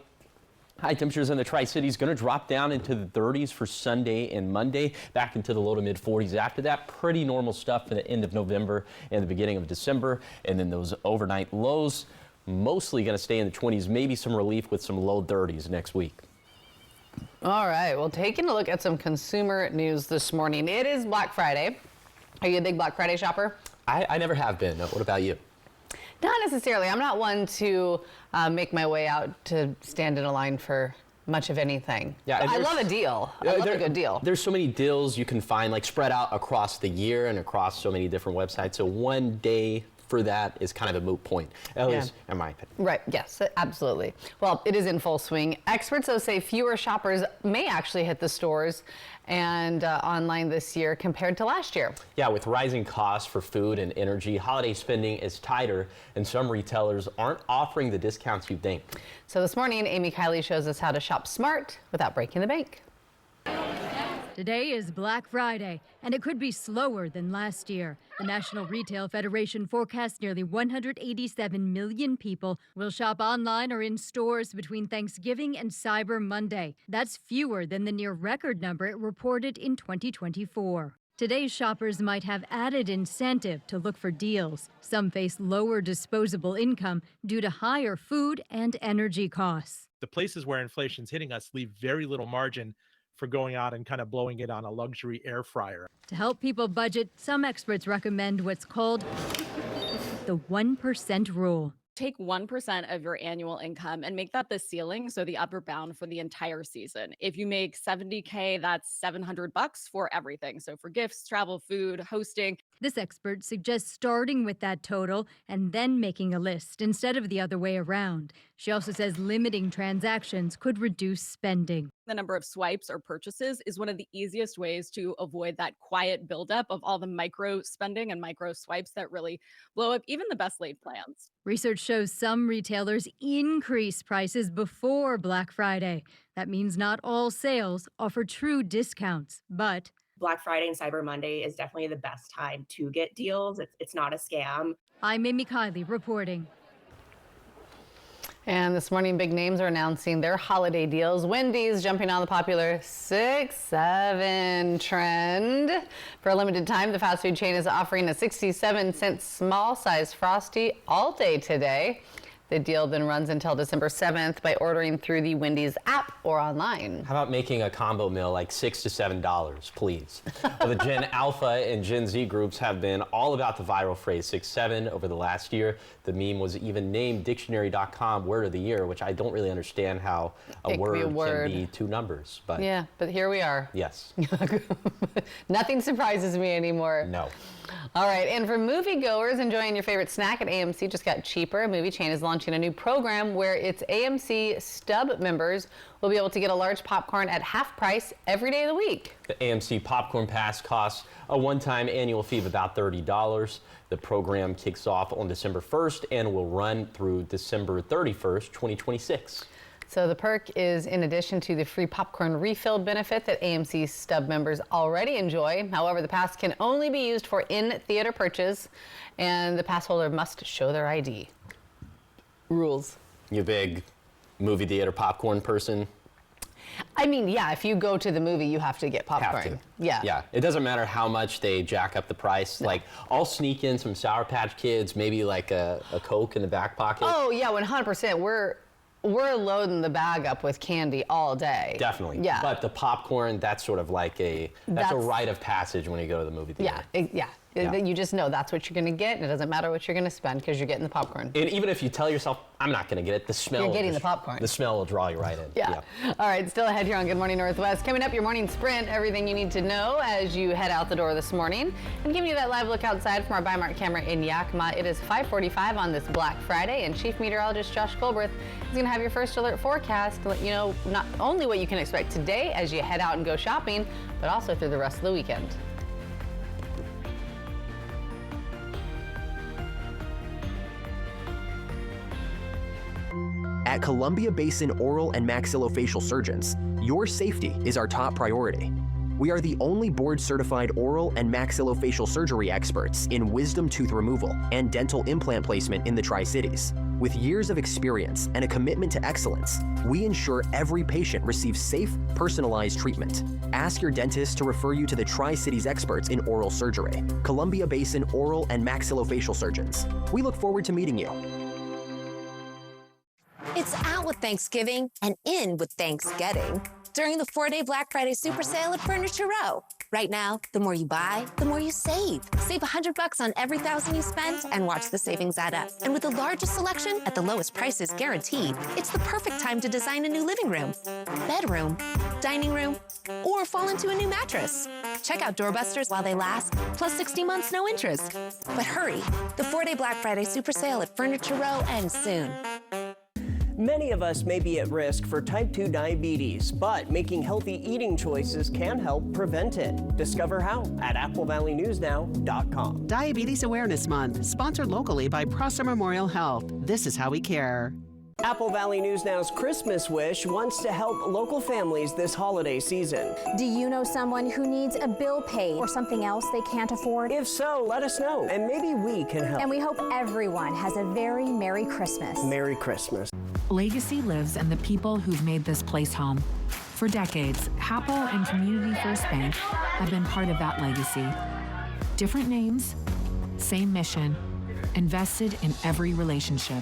High temperatures in the Tri-Cities going to drop down into the 30s for Sunday and Monday, back into the low to mid 40s after that. Pretty normal stuff for the end of November and the beginning of December. And then those overnight lows mostly going to stay in the 20s, maybe some relief with some low 30s next week. All right, well, taking a look at some consumer news this morning. It is Black Friday. Are you a big Black Friday shopper? I never have been. What about you? Not necessarily. I'm not one to make my way out to stand in a line for much of anything. Yeah, I love a deal. I love a good deal. There's so many deals you can find, like spread out across the year and across so many different websites. So one day for that is kind of a moot point, at least in my opinion. Right, yes, absolutely. Well, it is in full swing. Experts, though, say fewer shoppers may actually hit the stores and online this year compared to last year. Yeah, with rising costs for food and energy, holiday spending is tighter, and some retailers aren't offering the discounts you'd think. So this morning, Amy Kiley shows us how to shop smart without breaking the bank. Today is Black Friday, and it could be slower than last year. The National Retail Federation forecasts nearly 187 million people will shop online or in stores between Thanksgiving and Cyber Monday. That's fewer than the near record number it reported in 2024. Today's shoppers might have added incentive to look for deals. Some face lower disposable income due to higher food and energy costs. The places where inflation's hitting us leave very little margin for going out and kind of blowing it on a luxury air fryer. To help people budget, some experts recommend what's called the 1% rule. Take 1% of your annual income and make that the ceiling, so the upper bound for the entire season. If you make $70K, that's $700 for everything. So for gifts, travel, food, hosting. This expert suggests starting with that total and then making a list instead of the other way around. She also says limiting transactions could reduce spending. The number of swipes or purchases is one of the easiest ways to avoid that quiet buildup of all the micro spending and micro swipes that really blow up even the best laid plans. Research shows some retailers increase prices before Black Friday. That means not all sales offer true discounts, but Black Friday and Cyber Monday is definitely the best time to get deals. It's not a scam. I'm Amy Kiley reporting. And this morning, big names are announcing their holiday deals. Wendy's jumping on the popular 6-7 trend. For a limited time, the fast food chain is offering a 67-cent small-size Frosty all day today. The deal then runs until December 7th by ordering through the Wendy's app or online. How about making a combo meal like $6 to $7, please? Well, the Gen Alpha and Gen Z groups have been all about the viral phrase 6-7 over the last year. The meme was even named Dictionary.com Word of the Year, which I don't really understand how a word can be two numbers. But yeah, but here we are. Yes. Nothing surprises me anymore. No. All right, and for moviegoers enjoying your favorite snack at AMC just got cheaper. A movie chain is launching a new program where its AMC Stub members will be able to get a large popcorn at half price every day of the week. The AMC Popcorn Pass costs a one-time annual fee of about $30. The program kicks off on December 1st and will run through December 31st, 2026. So the perk is in addition to the free popcorn refill benefit that AMC Stub members already enjoy. However, the pass can only be used for in-theater purchase, and the pass holder must show their ID. Rules. You a big movie theater popcorn person? I mean, yeah, if you go to the movie, you have to get popcorn. Have to. Yeah. Yeah. It doesn't matter how much they jack up the price. No. Like, I'll sneak in some Sour Patch Kids, maybe like a Coke in the back pocket. Oh, yeah, 100%. We're loading the bag up with candy all day. Definitely. Yeah. But the popcorn, that's sort of like that's a rite of passage when you go to the movie theater. Yeah. You just know that's what you're going to get, and it doesn't matter what you're going to spend because you're getting the popcorn. And even if you tell yourself, I'm not going to get it, the smell. You're getting the popcorn. The smell will draw you right in. Yeah. All right, still ahead here on Good Morning Northwest. Coming up, your morning sprint, everything you need to know as you head out the door this morning. And giving you that live look outside from our Bi-Mart camera in Yakima. It is 5:45 on this Black Friday, and Chief Meteorologist Josh Colbreth is going to have your first alert forecast to let you know not only what you can expect today as you head out and go shopping, but also through the rest of the weekend. At Columbia Basin Oral and Maxillofacial Surgeons, your safety is our top priority. We are the only board-certified oral and maxillofacial surgery experts in wisdom tooth removal and dental implant placement in the Tri-Cities. With years of experience and a commitment to excellence, we ensure every patient receives safe, personalized treatment. Ask your dentist to refer you to the Tri-Cities experts in oral surgery, Columbia Basin Oral and Maxillofacial Surgeons. We look forward to meeting you. It's out with Thanksgiving and in with Thanksgetting during the 4-day Black Friday super sale at Furniture Row. Right now, the more you buy, the more you save. Save $100 on every $1,000 you spend and watch the savings add up. And with the largest selection at the lowest prices guaranteed, it's the perfect time to design a new living room, bedroom, dining room, or fall into a new mattress. Check out doorbusters while they last, plus 60 months no interest. But hurry, the 4-day Black Friday super sale at Furniture Row ends soon. Many of us may be at risk for type 2 diabetes, but making healthy eating choices can help prevent it. Discover how at AppleValleyNewsNow.com. Diabetes Awareness Month, sponsored locally by Prosser Memorial Health. This is how we care. Apple Valley News Now's Christmas Wish wants to help local families this holiday season. Do you know someone who needs a bill paid or something else they can't afford? If so, let us know, and maybe we can help. And we hope everyone has a very Merry Christmas. Merry Christmas. Legacy lives in the people who've made this place home. For decades, Hapo and Community First Bank have been part of that legacy. Different names, same mission, invested in every relationship.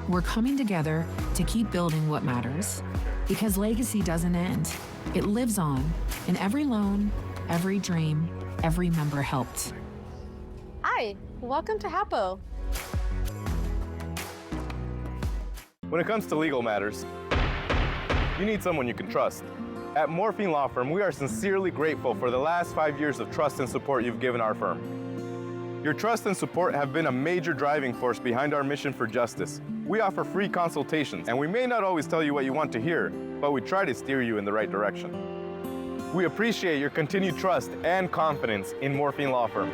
We're coming together to keep building what matters, because legacy doesn't end. It lives on in every loan, every dream, every member helped. Hi, welcome to Hapo. When it comes to legal matters, you need someone you can trust. At Morphine Law Firm, we are sincerely grateful for the last 5 years of trust and support you've given our firm. Your trust and support have been a major driving force behind our mission for justice. We offer free consultations, and we may not always tell you what you want to hear, but we try to steer you in the right direction. We appreciate your continued trust and confidence in Morphine Law Firm.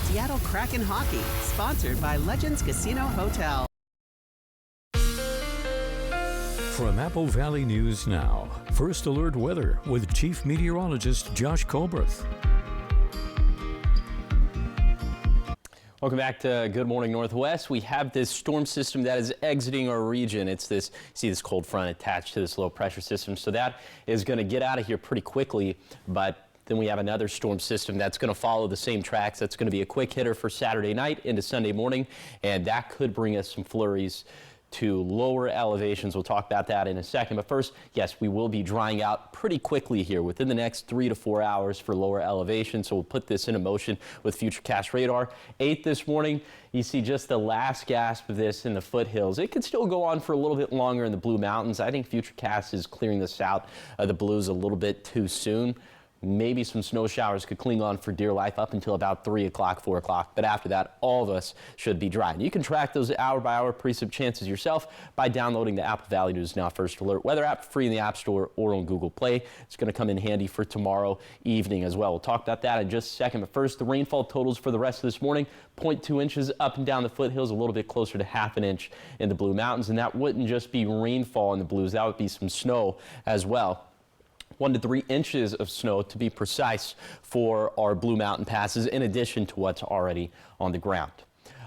Seattle Kraken Hockey, sponsored by Legends Casino Hotel. From Apple Valley News Now, First Alert Weather with Chief Meteorologist Josh Colbreth. Welcome back to Good Morning Northwest. We have this storm system that is exiting our region. It's this, see this cold front attached to this low pressure system. So that is going to get out of here pretty quickly, but then we have another storm system that's going to follow the same tracks. That's going to be a quick hitter for Saturday night into Sunday morning, and that could bring us some flurries to lower elevations. We'll talk about that in a second. But first, yes, we will be drying out pretty quickly here within the next 3 to 4 hours for lower elevation. So we'll put this into motion with Futurecast radar. 8 this morning, you see just the last gasp of this in the foothills. It could still go on for a little bit longer in the Blue Mountains. I think Futurecast is clearing this out of the Blues a little bit too soon. Maybe some snow showers could cling on for dear life up until about 3 o'clock, 4 o'clock. But after that, all of us should be dry. And you can track those hour-by-hour precip chances yourself by downloading the Apple Valley News Now First Alert weather app free in the App Store or on Google Play. It's going to come in handy for tomorrow evening as well. We'll talk about that in just a second. But first, the rainfall totals for the rest of this morning. 0.2 inches up and down the foothills, a little bit closer to ½ an inch in the Blue Mountains. And that wouldn't just be rainfall in the Blues. That would be some snow as well. 1 to 3 inches of snow, to be precise, for our Blue Mountain passes, in addition to what's already on the ground.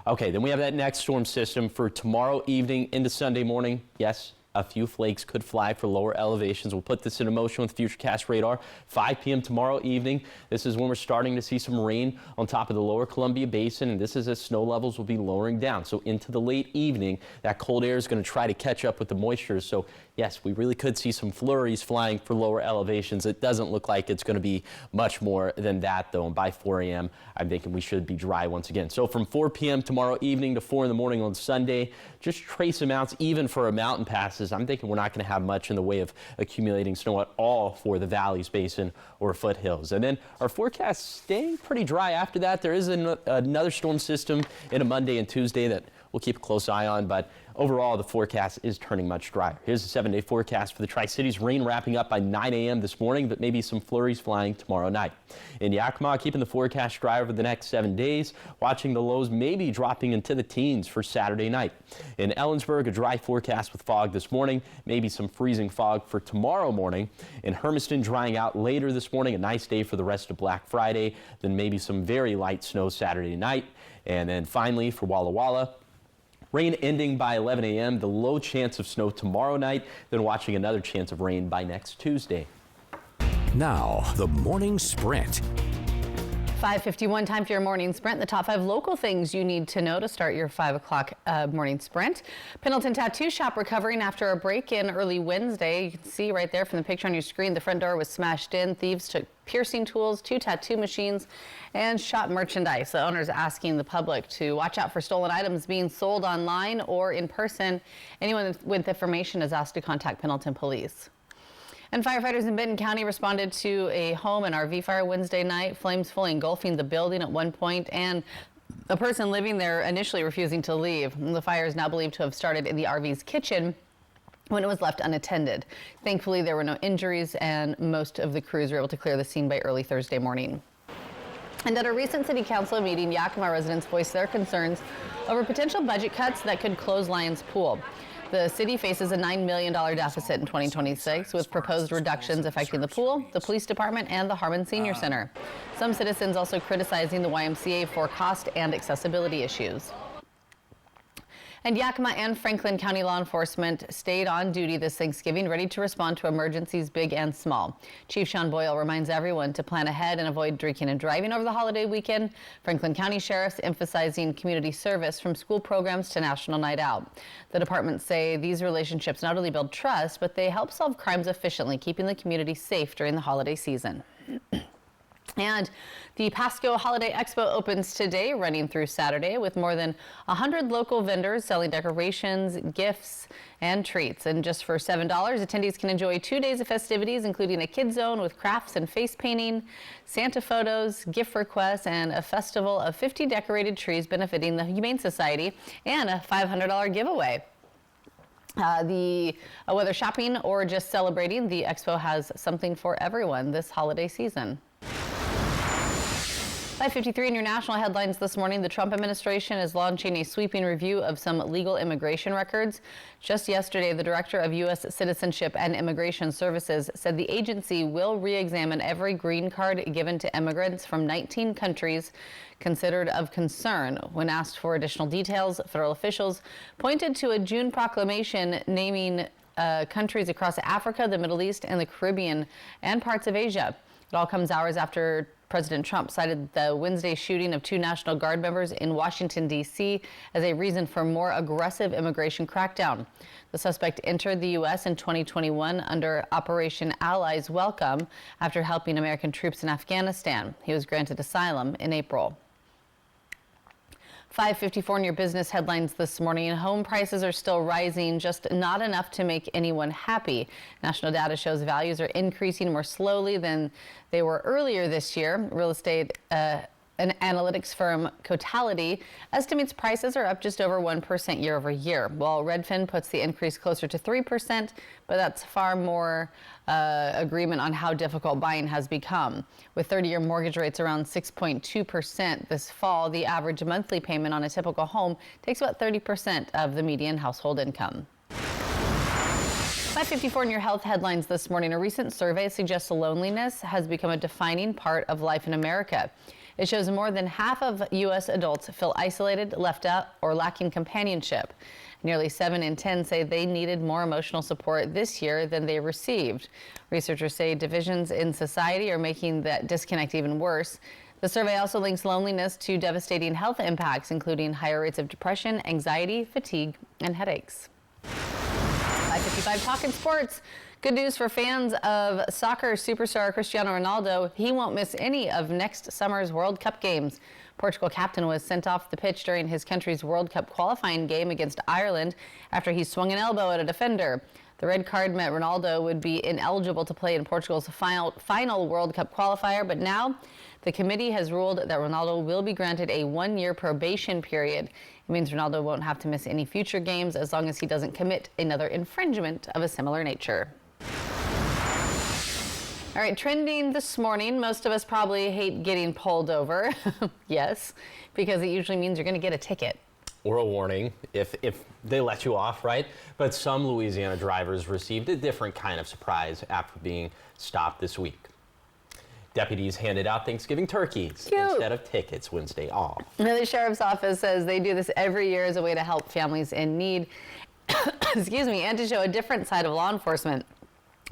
Okay, then we have that next storm system for tomorrow evening into Sunday morning. Yes, a few flakes could fly for lower elevations. We'll put this into motion with Futurecast radar. 5 p.m. tomorrow evening. This is when we're starting to see some rain on top of the lower Columbia Basin, and this is as snow levels will be lowering down. So into the late evening, that cold air is going to try to catch up with the moisture. So yes, we really could see some flurries flying for lower elevations. It doesn't look like it's going to be much more than that, though. And by 4 a.m., I'm thinking we should be dry once again. So from 4 p.m. tomorrow evening to 4 in the morning on Sunday, just trace amounts, even for our mountain passes. I'm thinking we're not going to have much in the way of accumulating snow at all for the valleys, basin, or foothills. And then our forecast staying pretty dry after that. There is another storm system in a Monday and Tuesday that we'll keep a close eye on, but overall, the forecast is turning much drier. Here's the 7-day forecast for the Tri-Cities. Rain wrapping up by 9 a.m. this morning, but maybe some flurries flying tomorrow night. In Yakima, keeping the forecast dry over the next 7 days, watching the lows maybe dropping into the teens for Saturday night. In Ellensburg, a dry forecast with fog this morning, maybe some freezing fog for tomorrow morning. In Hermiston, drying out later this morning, a nice day for the rest of Black Friday, then maybe some very light snow Saturday night. And then finally, for Walla Walla, rain ending by 11 a.m., the low chance of snow tomorrow night, then watching another chance of rain by next Tuesday. Now, the morning sprint. 5:51, time for your morning sprint. The top 5 local things you need to know to start your 5 o'clock morning sprint. Pendleton Tattoo Shop recovering after a break-in early Wednesday. You can see right there from the picture on your screen, the front door was smashed in. Thieves took piercing tools, 2 tattoo machines, and shot merchandise. The owner's asking the public to watch out for stolen items being sold online or in person. Anyone with information is asked to contact Pendleton Police. And firefighters in Benton County responded to a home and RV fire Wednesday night. Flames fully engulfing the building at one point, and a person living there initially refusing to leave. The fire is now believed to have started in the RV's kitchen when it was left unattended. Thankfully, there were no injuries, and most of the crews were able to clear the scene by early Thursday morning. And at a recent city council meeting, Yakima residents voiced their concerns over potential budget cuts that could close Lions Pool. The city faces a $9 million deficit in 2026, with proposed reductions affecting the pool, the police department, and the Harmon Senior Center. Some citizens also criticizing the YMCA for cost and accessibility issues. And Yakima and Franklin County law enforcement stayed on duty this Thanksgiving, ready to respond to emergencies big and small. Chief Sean Boyle reminds everyone to plan ahead and avoid drinking and driving over the holiday weekend. Franklin County sheriffs emphasizing community service from school programs to National Night Out. The departments say these relationships not only build trust, but they help solve crimes efficiently, keeping the community safe during the holiday season. And the Pasco Holiday Expo opens today, running through Saturday, with more than 100 local vendors selling decorations, gifts, and treats. And just for $7, attendees can enjoy 2 days of festivities, including a kids zone with crafts and face painting, Santa photos, gift requests, and a festival of 50 decorated trees benefiting the Humane Society, and a $500 giveaway. Whether shopping or just celebrating, the expo has something for everyone this holiday season. 5:53 in your national headlines this morning. The Trump administration is launching a sweeping review of some legal immigration records. Just yesterday, the director of U.S. Citizenship and Immigration Services said the agency will re-examine every green card given to immigrants from 19 countries considered of concern. When asked for additional details, federal officials pointed to a June proclamation naming countries across Africa, the Middle East, and the Caribbean, and parts of Asia. It all comes hours after President Trump cited the Wednesday shooting of 2 National Guard members in Washington, D.C. as a reason for more aggressive immigration crackdown. The suspect entered the U.S. in 2021 under Operation Allies Welcome after helping American troops in Afghanistan. He was granted asylum in April. 5:54 in your business headlines this morning. Home prices are still rising, just not enough to make anyone happy. National data shows values are increasing more slowly than they were earlier this year. Real estate an analytics firm Cotality estimates prices are up just over 1% year over year, while Redfin puts the increase closer to 3%, but that's far more agreement on how difficult buying has become. With 30-year mortgage rates around 6.2% this fall, the average monthly payment on a typical home takes about 30% of the median household income. 5:54 in your health headlines this morning. A recent survey suggests loneliness has become a defining part of life in America. It shows more than half of U.S. adults feel isolated, left out, or lacking companionship. Nearly 7 in 10 say they needed more emotional support this year than they received. Researchers say divisions in society are making that disconnect even worse. The survey also links loneliness to devastating health impacts, including higher rates of depression, anxiety, fatigue, and headaches. 5:55 talking sports. Good news for fans of soccer superstar Cristiano Ronaldo. He won't miss any of next summer's World Cup games. Portugal captain was sent off the pitch during his country's World Cup qualifying game against Ireland after he swung an elbow at a defender. The red card meant Ronaldo would be ineligible to play in Portugal's final World Cup qualifier, but now the committee has ruled that Ronaldo will be granted a 1-year probation period. It means Ronaldo won't have to miss any future games as long as he doesn't commit another infringement of a similar nature. All right, trending this morning, most of us probably hate getting pulled over. Yes, because it usually means you're going to get a ticket. Or a warning if they let you off, right? But some Louisiana drivers received a different kind of surprise after being stopped this week. Deputies handed out Thanksgiving turkeys instead of tickets Wednesday off. Now, the sheriff's office says they do this every year as a way to help families in need, excuse me, and to show a different side of law enforcement.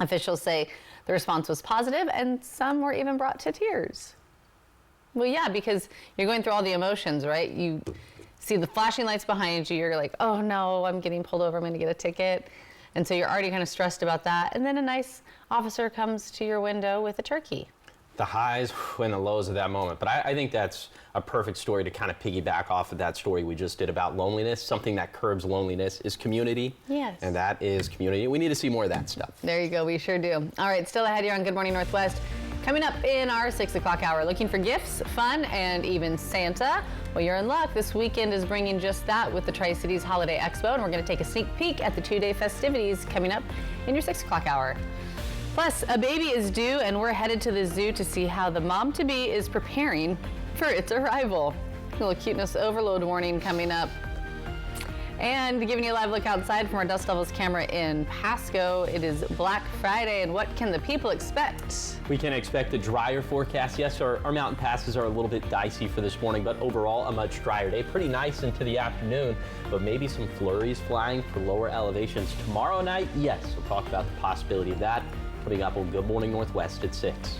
Officials say the response was positive and some were even brought to tears. Well, yeah, because you're going through all the emotions, right? You see the flashing lights behind you, you're like, oh no, I'm getting pulled over, I'm gonna get a ticket. And so you're already kind of stressed about that. And then a nice officer comes to your window with a turkey. The highs and the lows of that moment. But I think that's a perfect story to kind of piggyback off of that story we just did about loneliness. Something that curbs loneliness is community. Yes. And that is community. We need to see more of that stuff. There you go, we sure do. All right, still ahead here on Good Morning Northwest. Coming up in our 6 o'clock hour, looking for gifts, fun, and even Santa? Well, you're in luck. This weekend is bringing just that with the Tri-Cities Holiday Expo, and we're going to take a sneak peek at the 2-day festivities coming up in your 6 o'clock hour. Plus, a baby is due, and we're headed to the zoo to see how the mom-to-be is preparing for its arrival. A little cuteness overload warning coming up. And giving you a live look outside from our Dust Levels camera in Pasco. It is Black Friday, and what can the people expect? We can expect a drier forecast. Yes, our mountain passes are a little bit dicey for this morning, but overall a much drier day. Pretty nice into the afternoon, but maybe some flurries flying for lower elevations. Tomorrow night, yes, we'll talk about the possibility of that. Putting up on Good Morning Northwest at 6.